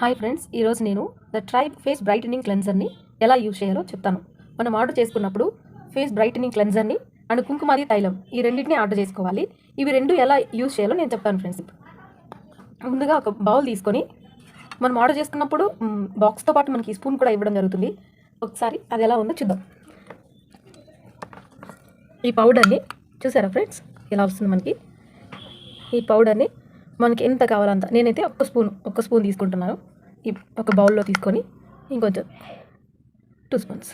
Hi friends, ఈరోజు నేను the tribe face brightening క్లెన్జర్ని ఎలా యూజ్ చేయాలో చెప్తాను. మనం ఆర్డర్ చేసుకున్నప్పుడు ఫేస్ బ్రైటనింగ్ క్లెన్జర్ని అండ్ కుంకుమాది తైలం ఈ రెండింటిని ఆర్డర్ చేసుకోవాలి. ఇవి రెండు ఎలా యూజ్ చేయాలో నేను చెప్తాను ఫ్రెండ్స్. ముందుగా ఒక బౌల్ తీసుకొని మనం ఆర్డర్ చేసుకున్నప్పుడు బాక్స్తో పాటు మనకి స్పూన్ కూడా ఇవ్వడం జరుగుతుంది. ఒకసారి అది ఎలా ఉందో చూద్దాం. ఈ పౌడర్ని చూసారా ఫ్రెండ్స్, ఎలా వస్తుంది మనకి. ఈ పౌడర్ని మనకి ఎంత కావాలంత, నేనైతే ఒక్క స్పూన్ తీసుకుంటున్నాను. ఈ ఒక బౌల్లో తీసుకొని ఇంకొంచెం 2 స్పూన్స్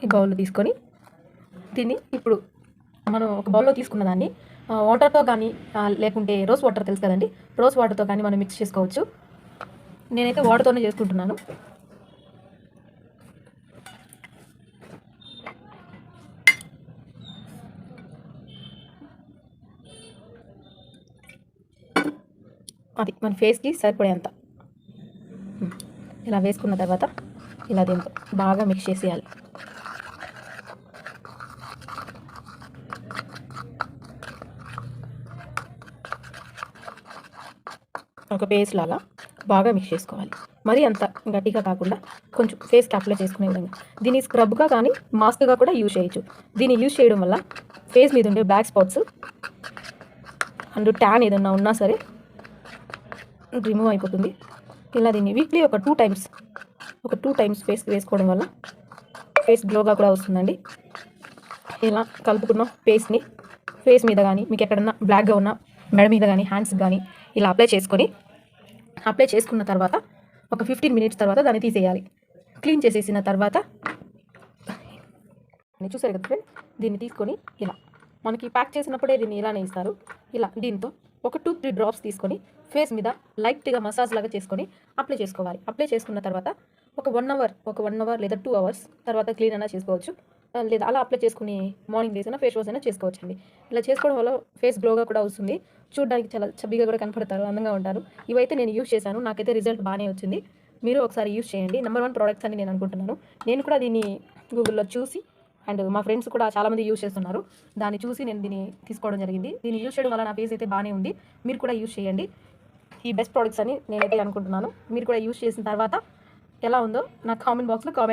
ఈ బౌల్లో తీసుకొని దీన్ని ఇప్పుడు మనం ఒక బౌల్లో తీసుకున్న దాన్ని వాటర్తో కానీ లేకుంటే రోజ్ వాటర్ తెలుసు కదండి, రోజ్ వాటర్తో కానీ మనం మిక్స్ చేసుకోవచ్చు. నేనైతే వాటర్తోనే చేసుకుంటున్నాను. అది మన ఫేస్కి సరిపడేంత ఇలా వేసుకున్న తర్వాత ఇలా దీంతో బాగా మిక్స్ చేసేయాలి. ఒక పేస్ట్ లాగా బాగా మిక్స్ చేసుకోవాలి. మరీ అంత గట్టిగా కాకుండా కొంచెం ఫేస్కి అప్లై చేసుకునే విధంగా. దీన్ని స్క్రబ్గా కానీ మాస్క్గా కూడా యూజ్ చేయొచ్చు. దీన్ని యూజ్ చేయడం వల్ల ఫేస్ మీద ఉండే బ్లాక్ స్పాట్స్ అండ్ ట్యాన్ ఏదన్నా ఉన్నా సరే రిమూవ్ అయిపోతుంది. ఇలా దీన్ని వీక్లీ ఒక 2 టైమ్స్ ఫేస్కి వేసుకోవడం వల్ల ఫేస్ గ్లోగా కూడా వస్తుందండి. ఇలా కలుపుకున్న పేస్ట్ని ఫేస్ మీద కానీ మీకు ఎక్కడన్నా బ్లాక్గా ఉన్న మెడ మీద కానీ హ్యాండ్స్కి కానీ ఇలా అప్లై చేసుకున్న తర్వాత ఒక 15 మినిట్స్ తర్వాత దాన్ని తీసేయాలి. క్లీన్ చేసేసిన తర్వాత చూసారు కదా ఫ్రెండ్, దీన్ని తీసుకొని ఇలా మనకి ప్యాక్ చేసినప్పుడే దీన్ని ఇలానే ఇస్తారు. ఇలా దీంతో ఒక 2-3 డ్రాప్స్ తీసుకొని ఫేస్ మీద లైట్గా మసాజ్ లాగా చేసుకొని అప్లై చేసుకోవాలి. అప్లై చేసుకున్న తర్వాత ఒక 1 అవర్ లేదా 2 అవర్స్ తర్వాత క్లీన్ అయినా చేసుకోవచ్చు. లేదా అలా అప్లై చేసుకుని మార్నింగ్ వేసినా ఫేస్ వాష్ అయినా చేసుకోవచ్చు అండి. ఇలా చేసుకోవడం వల్ల ఫేస్ గ్లోగా కూడా వస్తుంది. చూడడానికి చాలా చబ్బీగా కూడా కనపడతారు, అందంగా ఉంటారు. ఇవైతే నేను యూజ్ చేశాను, నాకైతే రిజల్ట్ బాగానే వచ్చింది. మీరు ఒకసారి యూజ్ చేయండి. నెంబర్ 1 ప్రోడక్ట్స్ అని నేను అనుకుంటున్నాను. నేను కూడా దీన్ని గూగుల్లో చూసి అండ్ మా ఫ్రెండ్స్ కూడా చాలామంది యూజ్ చేస్తున్నారు, దాన్ని చూసి నేను దీన్ని తీసుకోవడం జరిగింది. దీన్ని యూజ్ చేయడం వల్ల నా ఫేస్ అయితే బాగానే ఉంది. మీరు కూడా యూజ్ చేయండి. ఈ బెస్ట్ ప్రోడక్ట్స్ అని నేనైతే అనుకుంటున్నాను. మీరు కూడా యూజ్ చేసిన తర్వాత ఎలా ఉందో నాకు కామెంట్ బాక్స్లో కామెంట్